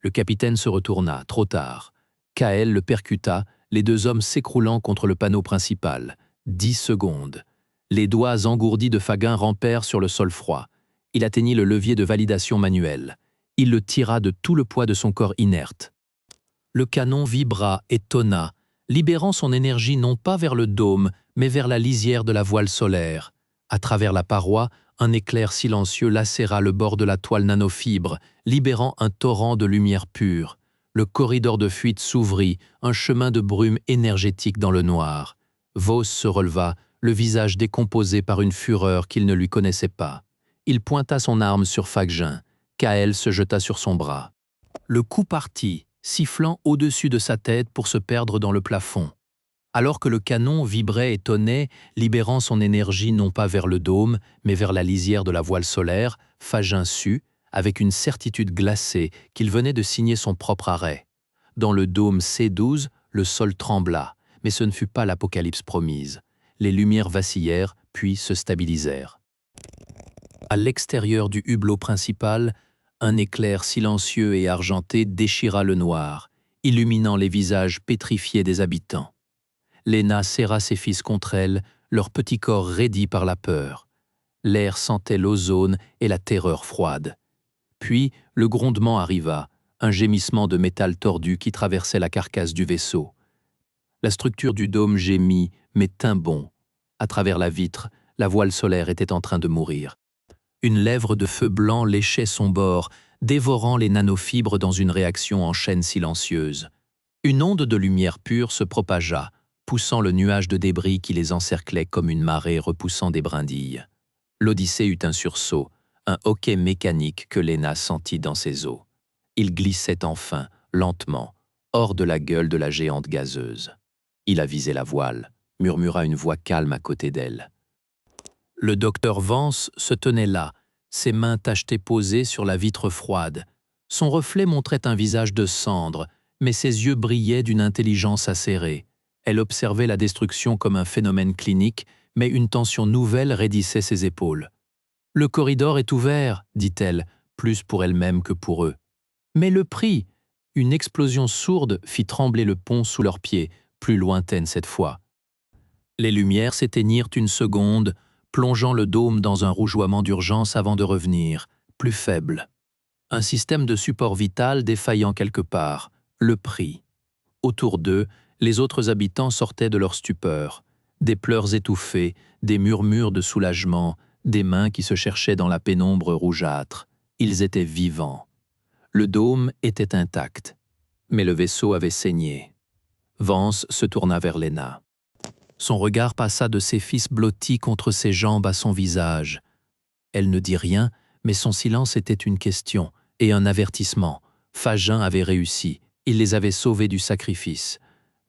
Speaker 1: Le capitaine se retourna, trop tard. Kael le percuta, les deux hommes s'écroulant contre le panneau principal. 10 secondes. Les doigts engourdis de Fagin rampèrent sur le sol froid. Il atteignit le levier de validation manuelle. Il le tira de tout le poids de son corps inerte. Le canon vibra et tonna, libérant son énergie non pas vers le dôme, mais vers la lisière de la voile solaire. À travers la paroi, un éclair silencieux lacéra le bord de la toile nanofibre, libérant un torrent de lumière pure. Le corridor de fuite s'ouvrit, un chemin de brume énergétique dans le noir. Voss se releva, le visage décomposé par une fureur qu'il ne lui connaissait pas. Il pointa son arme sur Fagin. Kael se jeta sur son bras. Le coup partit, sifflant au-dessus de sa tête pour se perdre dans le plafond. Alors que le canon vibrait et tonnait, libérant son énergie non pas vers le dôme, mais vers la lisière de la voile solaire, Fagin sut, avec une certitude glacée, qu'il venait de signer son propre arrêt. Dans le dôme C-12, le sol trembla, mais ce ne fut pas l'apocalypse promise. Les lumières vacillèrent, puis se stabilisèrent. À l'extérieur du hublot principal, un éclair silencieux et argenté déchira le noir, illuminant les visages pétrifiés des habitants. Lena serra ses fils contre elle, leur petit corps raidi par la peur. L'air sentait l'ozone et la terreur froide. Puis, le grondement arriva, un gémissement de métal tordu qui traversait la carcasse du vaisseau. La structure du dôme gémit, mais tint bon. À travers la vitre, la voile solaire était en train de mourir. Une lèvre de feu blanc léchait son bord, dévorant les nanofibres dans une réaction en chaîne silencieuse. Une onde de lumière pure se propagea, poussant le nuage de débris qui les encerclait comme une marée repoussant des brindilles. L'Odyssée eut un sursaut, un hoquet mécanique que Lena sentit dans ses os. Il glissait enfin, lentement, hors de la gueule de la géante gazeuse. Il avisait la voile, murmura une voix calme à côté d'elle. Le docteur Vance se tenait là, ses mains tachetées posées sur la vitre froide. Son reflet montrait un visage de cendre, mais ses yeux brillaient d'une intelligence acérée. Elle observait la destruction comme un phénomène clinique, mais une tension nouvelle raidissait ses épaules. « Le corridor est ouvert, dit-elle, plus pour elle-même que pour eux. Mais le prix !» Une explosion sourde fit trembler le pont sous leurs pieds, plus lointaine cette fois. Les lumières s'éteignirent une seconde, plongeant le dôme dans un rougeoiement d'urgence avant de revenir, plus faible. Un système de support vital défaillant quelque part, le prix. Autour d'eux, les autres habitants sortaient de leur stupeur. Des pleurs étouffés, des murmures de soulagement, des mains qui se cherchaient dans la pénombre rougeâtre. Ils étaient vivants. Le dôme était intact, mais le vaisseau avait saigné. Vance se tourna vers Lena. Son regard passa de ses fils blottis contre ses jambes à son visage. Elle ne dit rien, mais son silence était une question et un avertissement. Fagin avait réussi, il les avait sauvés du sacrifice.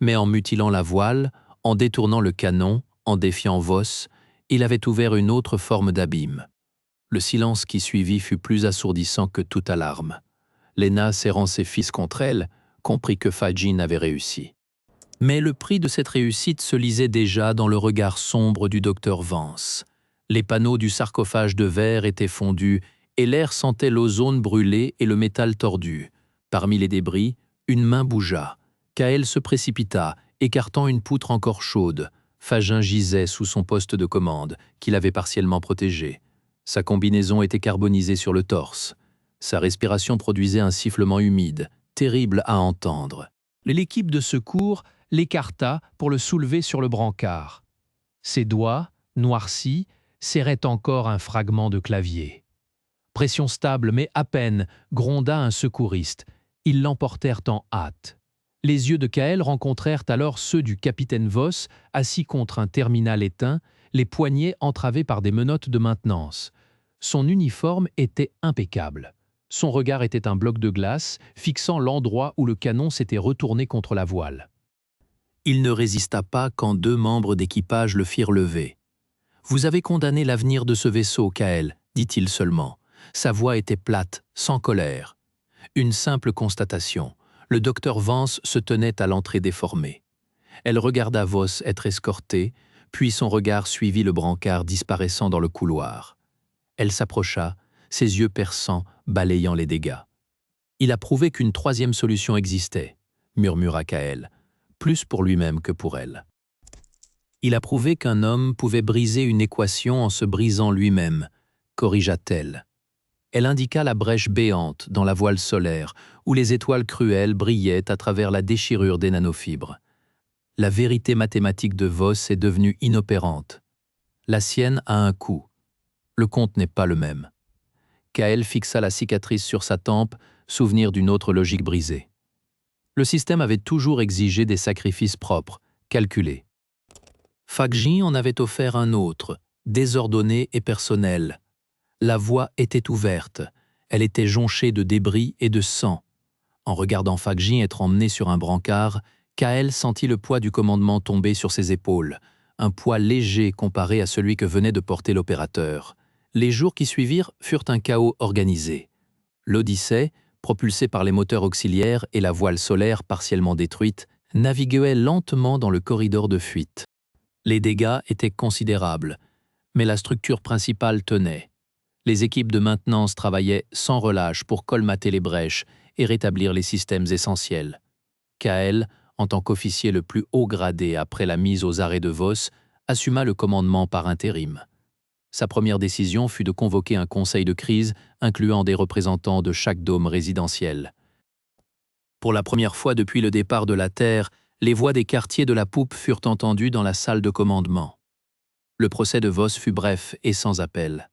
Speaker 1: Mais en mutilant la voile, en détournant le canon, en défiant Voss, il avait ouvert une autre forme d'abîme. Le silence qui suivit fut plus assourdissant que toute alarme. Lena, serrant ses fils contre elle, comprit que Fagin avait réussi. Mais le prix de cette réussite se lisait déjà dans le regard sombre du docteur Vance. Les panneaux du sarcophage de verre étaient fondus et l'air sentait l'ozone brûlé et le métal tordu. Parmi les débris, une main bougea. Kael se précipita, écartant une poutre encore chaude. Fagin gisait sous son poste de commande, qu'il avait partiellement protégé. Sa combinaison était carbonisée sur le torse. Sa respiration produisait un sifflement humide, terrible à entendre. L'équipe de secours l'écarta pour le soulever sur le brancard. Ses doigts, noircis, serraient encore un fragment de clavier. Pression stable, mais à peine, gronda un secouriste. Ils l'emportèrent en hâte. Les yeux de Kael rencontrèrent alors ceux du capitaine Voss, assis contre un terminal éteint, les poignets entravés par des menottes de maintenance. Son uniforme était impeccable. Son regard était un bloc de glace, fixant l'endroit où le canon s'était retourné contre la voile. Il ne résista pas quand 2 membres d'équipage le firent lever. « Vous avez condamné l'avenir de ce vaisseau, Kael, dit-il seulement. Sa voix était plate, sans colère. Une simple constatation. Le docteur Vance se tenait à l'entrée déformée. Elle regarda Voss être escorté, puis son regard suivit le brancard disparaissant dans le couloir. Elle s'approcha, ses yeux perçants, balayant les dégâts. « Il a prouvé qu'une 3e solution existait, » murmura Kael, plus pour lui-même que pour elle. « Il a prouvé qu'un homme pouvait briser une équation en se brisant lui-même, » corrigea-t-elle. Elle indiqua la brèche béante dans la voile solaire, où les étoiles cruelles brillaient à travers la déchirure des nanofibres. La vérité mathématique de Voss est devenue inopérante. La sienne a un coût. Le compte n'est pas le même. Kael fixa la cicatrice sur sa tempe, souvenir d'une autre logique brisée. Le système avait toujours exigé des sacrifices propres, calculés. Fagin en avait offert un autre, désordonné et personnel. La voie était ouverte, elle était jonchée de débris et de sang. En regardant Fagin être emmené sur un brancard, Kael sentit le poids du commandement tomber sur ses épaules, un poids léger comparé à celui que venait de porter l'opérateur. Les jours qui suivirent furent un chaos organisé. L'Odyssée, propulsée par les moteurs auxiliaires et la voile solaire partiellement détruite, naviguait lentement dans le corridor de fuite. Les dégâts étaient considérables, mais la structure principale tenait. Les équipes de maintenance travaillaient sans relâche pour colmater les brèches et rétablir les systèmes essentiels. Kael, en tant qu'officier le plus haut gradé après la mise aux arrêts de Voss, assuma le commandement par intérim. Sa première décision fut de convoquer un conseil de crise incluant des représentants de chaque dôme résidentiel. Pour la première fois depuis le départ de la Terre, les voix des quartiers de la poupe furent entendues dans la salle de commandement. Le procès de Voss fut bref et sans appel.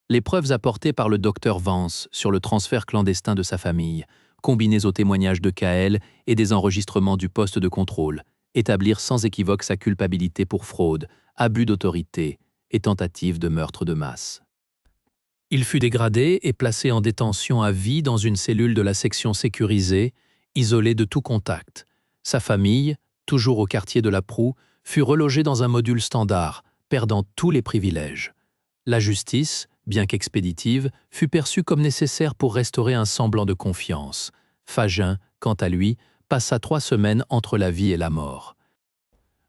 Speaker 1: Les preuves apportées par le docteur Vance sur le transfert clandestin de sa famille, combinées aux témoignages de Kael et des enregistrements du poste de contrôle, établirent sans équivoque sa culpabilité pour fraude, abus d'autorité et tentative de meurtre de masse. Il fut dégradé et placé en détention à vie dans une cellule de la section sécurisée, isolée de tout contact. Sa famille, toujours au quartier de la Proue, fut relogée dans un module standard, perdant tous les privilèges. La justice, bien qu'expéditive, fut perçue comme nécessaire pour restaurer un semblant de confiance. Fagin, quant à lui, passa 3 semaines entre la vie et la mort.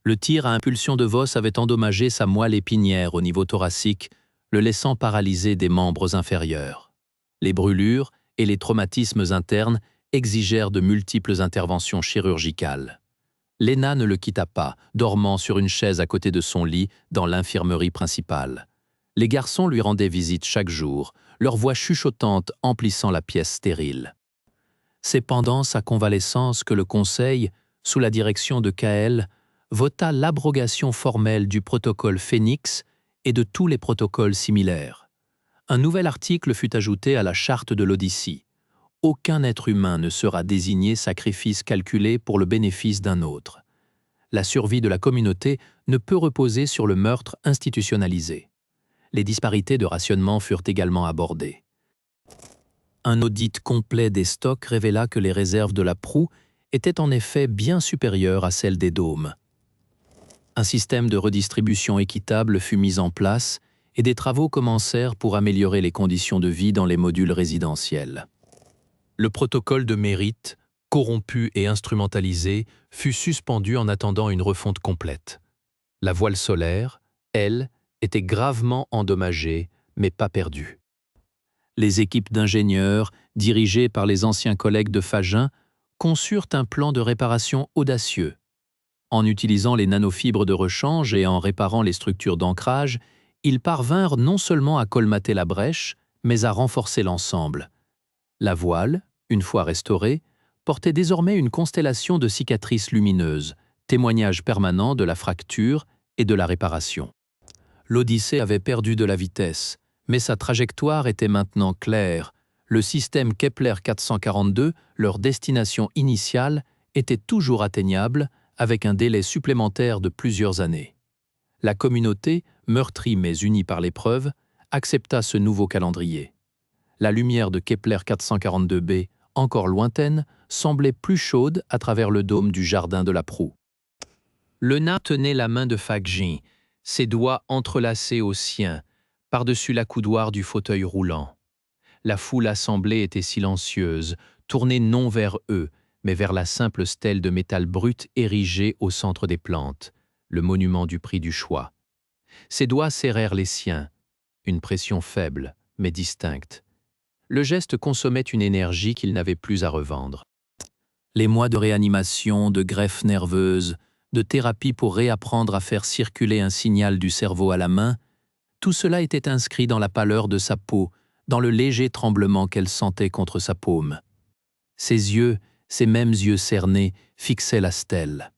Speaker 1: Le tir à impulsion de Voss avait endommagé sa moelle épinière au niveau thoracique, le laissant paralysé des membres inférieurs. Les brûlures et les traumatismes internes exigèrent de multiples interventions chirurgicales. Léna ne le quitta pas, dormant sur une chaise à côté de son lit dans l'infirmerie principale. Les garçons lui rendaient visite chaque jour, leur voix chuchotante emplissant la pièce stérile. C'est pendant sa convalescence que le Conseil, sous la direction de Kael, vota l'abrogation formelle du protocole Phénix et de tous les protocoles similaires. Un nouvel article fut ajouté à la charte de l'Odyssée. Aucun être humain ne sera désigné sacrifice calculé pour le bénéfice d'un autre. La survie de la communauté ne peut reposer sur le meurtre institutionnalisé. Les disparités de rationnement furent également abordées. Un audit complet des stocks révéla que les réserves de la Proue étaient en effet bien supérieures à celles des dômes. Un système de redistribution équitable fut mis en place et des travaux commencèrent pour améliorer les conditions de vie dans les modules résidentiels. Le protocole de mérite, corrompu et instrumentalisé, fut suspendu en attendant une refonte complète. La voile solaire, elle, était gravement endommagée, mais pas perdue. Les équipes d'ingénieurs, dirigées par les anciens collègues de Fagin, conçurent un plan de réparation audacieux. En utilisant les nanofibres de rechange et en réparant les structures d'ancrage, ils parvinrent non seulement à colmater la brèche, mais à renforcer l'ensemble. La voile, une fois restaurée, portait désormais une constellation de cicatrices lumineuses, témoignage permanent de la fracture et de la réparation. L'Odyssée avait perdu de la vitesse, mais sa trajectoire était maintenant claire. Le système Kepler 442, leur destination initiale, était toujours atteignable, avec un délai supplémentaire de plusieurs années. La communauté, meurtrie mais unie par l'épreuve, accepta ce nouveau calendrier. La lumière de Kepler 442b, encore lointaine, semblait plus chaude à travers le dôme du jardin de la proue. Le nain tenait la main de Fagin, ses doigts entrelacés aux siens, par-dessus l'accoudoir du fauteuil roulant. La foule assemblée était silencieuse, tournée non vers eux, mais vers la simple stèle de métal brut érigée au centre des plantes, le monument du prix du choix. Ses doigts serrèrent les siens, une pression faible, mais distincte. Le geste consommait une énergie qu'il n'avait plus à revendre. Les mois de réanimation, de greffe nerveuse, de thérapie pour réapprendre à faire circuler un signal du cerveau à la main, tout cela était inscrit dans la pâleur de sa peau, dans le léger tremblement qu'elle sentait contre sa paume. Ses yeux, ces mêmes yeux cernés, fixaient la stèle.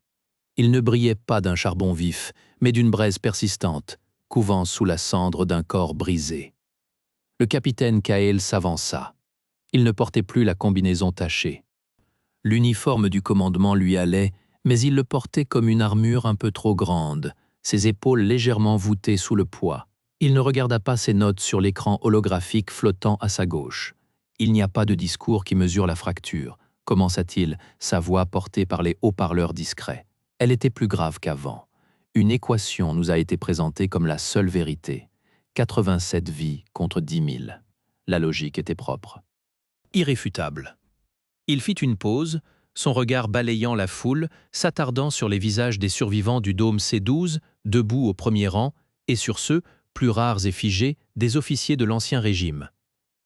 Speaker 1: Ils ne brillaient pas d'un charbon vif, mais d'une braise persistante, couvant sous la cendre d'un corps brisé. Le capitaine Kael s'avança. Il ne portait plus la combinaison tachée. L'uniforme du commandement lui allait, mais il le portait comme une armure un peu trop grande, ses épaules légèrement voûtées sous le poids. Il ne regarda pas ses notes sur l'écran holographique flottant à sa gauche. Il n'y a pas de discours qui mesure la fracture, commença-t-il, sa voix portée par les haut-parleurs discrets. Elle était plus grave qu'avant. Une équation nous a été présentée comme la seule vérité. 87 vies contre 10 000. La logique était propre. Irréfutable. Il fit une pause, son regard balayant la foule, s'attardant sur les visages des survivants du dôme C12, debout au premier rang, et sur ceux, plus rares et figés, des officiers de l'Ancien Régime.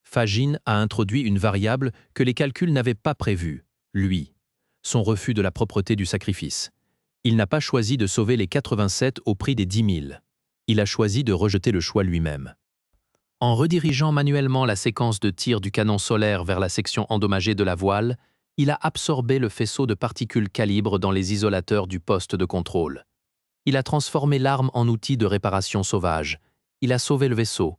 Speaker 1: Fagin a introduit une variable que les calculs n'avaient pas prévue, lui, son refus de la propreté du sacrifice. Il n'a pas choisi de sauver les 87 au prix des 10 000. Il a choisi de rejeter le choix lui-même. En redirigeant manuellement la séquence de tir du canon solaire vers la section endommagée de la voile, il a absorbé le faisceau de particules calibre dans les isolateurs du poste de contrôle. Il a transformé l'arme en outil de réparation sauvage. Il a sauvé le vaisseau.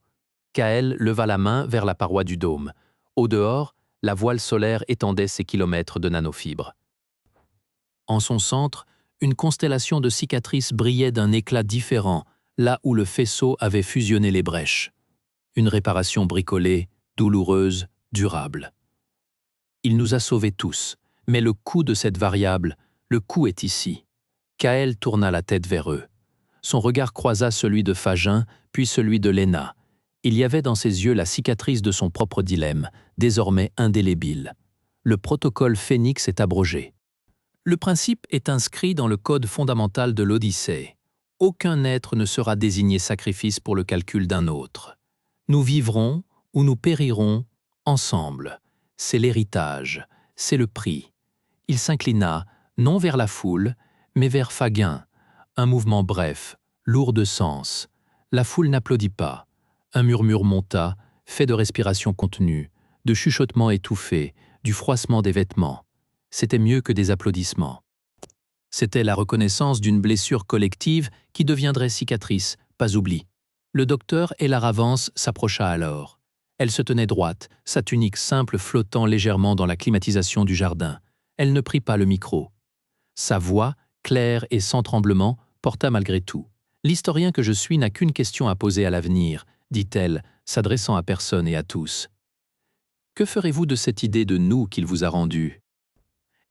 Speaker 1: Kael leva la main vers la paroi du dôme. Au dehors, la voile solaire étendait ses kilomètres de nanofibres. En son centre, une constellation de cicatrices brillait d'un éclat différent, là où le faisceau avait fusionné les brèches. Une réparation bricolée, douloureuse, durable. Il nous a sauvés tous, mais le coût de cette variable, le coût est ici. Kael tourna la tête vers eux. Son regard croisa celui de Fagin, puis celui de Lena. Il y avait dans ses yeux la cicatrice de son propre dilemme, désormais indélébile. Le protocole Phénix est abrogé. Le principe est inscrit dans le code fondamental de l'Odyssée. Aucun être ne sera désigné sacrifice pour le calcul d'un autre. Nous vivrons ou nous périrons ensemble. C'est l'héritage, c'est le prix. Il s'inclina, non vers la foule, mais vers Fagin. Un mouvement bref, lourd de sens. La foule n'applaudit pas. Un murmure monta, fait de respiration contenue, de chuchotements étouffés, du froissement des vêtements. C'était mieux que des applaudissements. C'était la reconnaissance d'une blessure collective qui deviendrait cicatrice, pas oubli. Le docteur Elara Vance s'approcha alors. Elle se tenait droite, sa tunique simple flottant légèrement dans la climatisation du jardin. Elle ne prit pas le micro. Sa voix, claire et sans tremblement, porta malgré tout. « L'historien que je suis n'a qu'une question à poser à l'avenir », dit-elle, s'adressant à personne et à tous. « Que ferez-vous de cette idée de nous qu'il vous a rendue ?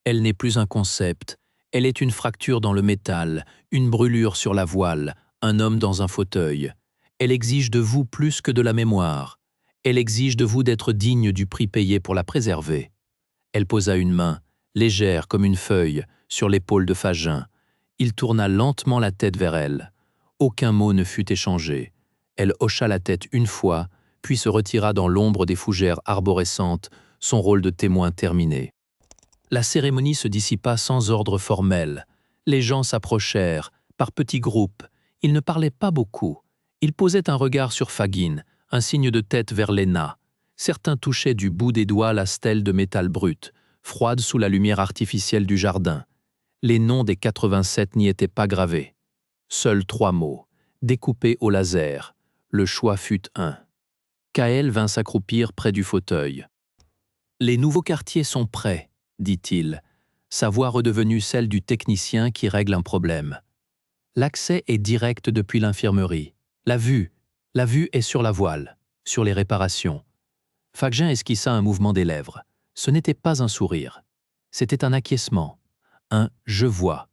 Speaker 1: Elle n'est plus un concept, elle est une fracture dans le métal, une brûlure sur la voile, un homme dans un fauteuil. Elle exige de vous plus que de la mémoire. Elle exige de vous d'être digne du prix payé pour la préserver. » Elle posa une main, légère comme une feuille, sur l'épaule de Fagin. Il tourna lentement la tête vers elle. Aucun mot ne fut échangé. Elle hocha la tête une fois, puis se retira dans l'ombre des fougères arborescentes, son rôle de témoin terminé. La cérémonie se dissipa sans ordre formel. Les gens s'approchèrent, par petits groupes. Ils ne parlaient pas beaucoup. Ils posaient un regard sur Fagin, un signe de tête vers Léna. Certains touchaient du bout des doigts la stèle de métal brut, froide sous la lumière artificielle du jardin. Les noms des 87 n'y étaient pas gravés. Seuls 3 mots, découpés au laser. Le choix fut un. Kael vint s'accroupir près du fauteuil. « Les nouveaux quartiers sont prêts, dit-il, sa voix redevenue celle du technicien qui règle un problème. L'accès est direct depuis l'infirmerie. La vue est sur la voile, sur les réparations. » Fagin esquissa un mouvement des lèvres. Ce n'était pas un sourire. C'était un acquiescement, un « je vois ».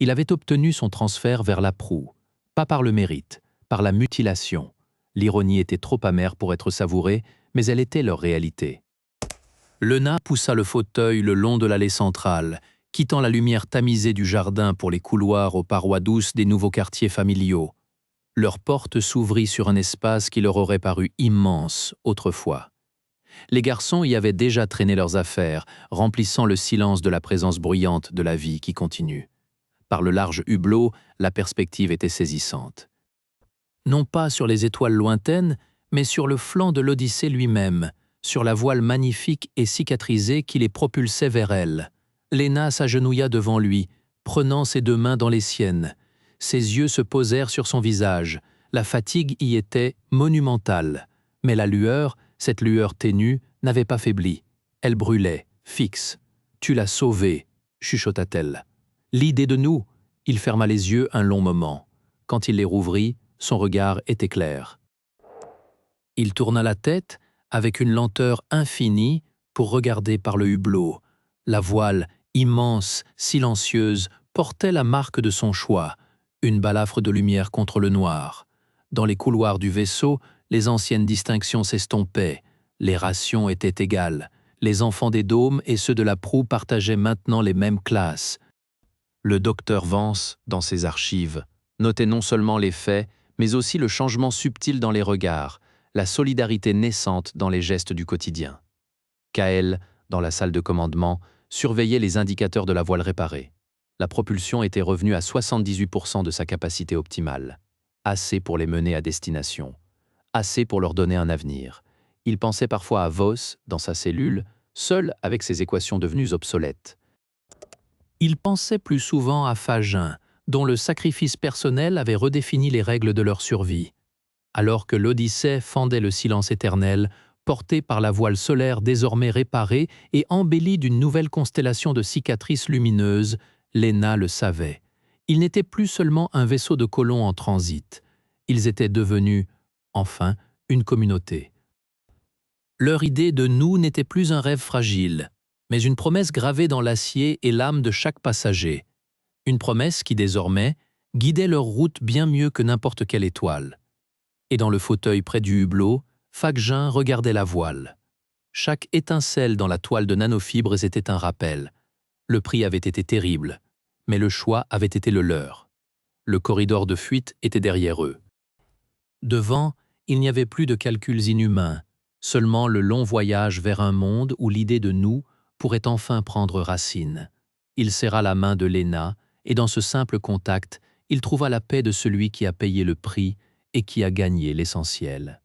Speaker 1: Il avait obtenu son transfert vers la proue, pas par le mérite, par la mutilation. L'ironie était trop amère pour être savourée, mais elle était leur réalité. Léna poussa le fauteuil le long de l'allée centrale, quittant la lumière tamisée du jardin pour les couloirs aux parois douces des nouveaux quartiers familiaux. Leur porte s'ouvrit sur un espace qui leur aurait paru immense autrefois. Les garçons y avaient déjà traîné leurs affaires, remplissant le silence de la présence bruyante de la vie qui continue. Par le large hublot, la perspective était saisissante. Non pas sur les étoiles lointaines, mais sur le flanc de l'Odyssée lui-même, sur la voile magnifique et cicatrisée qui les propulsait vers elle. Léna s'agenouilla devant lui, prenant ses 2 mains dans les siennes. Ses yeux se posèrent sur son visage. La fatigue y était monumentale. Mais la lueur, cette lueur ténue, n'avait pas faibli. Elle brûlait, fixe. « Tu l'as sauvée », chuchota-t-elle. « L'idée de nous !» Il ferma les yeux un long moment. Quand il les rouvrit, son regard était clair. Il tourna la tête, avec une lenteur infinie, pour regarder par le hublot. La voile, immense, silencieuse, portait la marque de son choix, une balafre de lumière contre le noir. Dans les couloirs du vaisseau, les anciennes distinctions s'estompaient. Les rations étaient égales. Les enfants des dômes et ceux de la proue partageaient maintenant les mêmes classes. Le docteur Vance, dans ses archives, notait non seulement les faits, mais aussi le changement subtil dans les regards, la solidarité naissante dans les gestes du quotidien. Kael, dans la salle de commandement, surveillait les indicateurs de la voile réparée. La propulsion était revenue à 78% de sa capacité optimale. Assez pour les mener à destination. Assez pour leur donner un avenir. Il pensait parfois à Vos, dans sa cellule, seul avec ses équations devenues obsolètes. Il pensait plus souvent à Fagin, dont le sacrifice personnel avait redéfini les règles de leur survie. Alors que l'Odyssée fendait le silence éternel, porté par la voile solaire désormais réparée et embellie d'une nouvelle constellation de cicatrices lumineuses, Léna le savait. Ils n'étaient plus seulement un vaisseau de colons en transit. Ils étaient devenus, enfin, une communauté. Leur idée de nous n'était plus un rêve fragile, mais une promesse gravée dans l'acier et l'âme de chaque passager. Une promesse qui, désormais, guidait leur route bien mieux que n'importe quelle étoile. Et dans le fauteuil près du hublot, Fagin regardait la voile. Chaque étincelle dans la toile de nanofibres était un rappel. Le prix avait été terrible, mais le choix avait été le leur. Le corridor de fuite était derrière eux. Devant, il n'y avait plus de calculs inhumains, seulement le long voyage vers un monde où l'idée de nous pourrait enfin prendre racine. Il serra la main de Léna, et dans ce simple contact, il trouva la paix de celui qui a payé le prix et qui a gagné l'essentiel.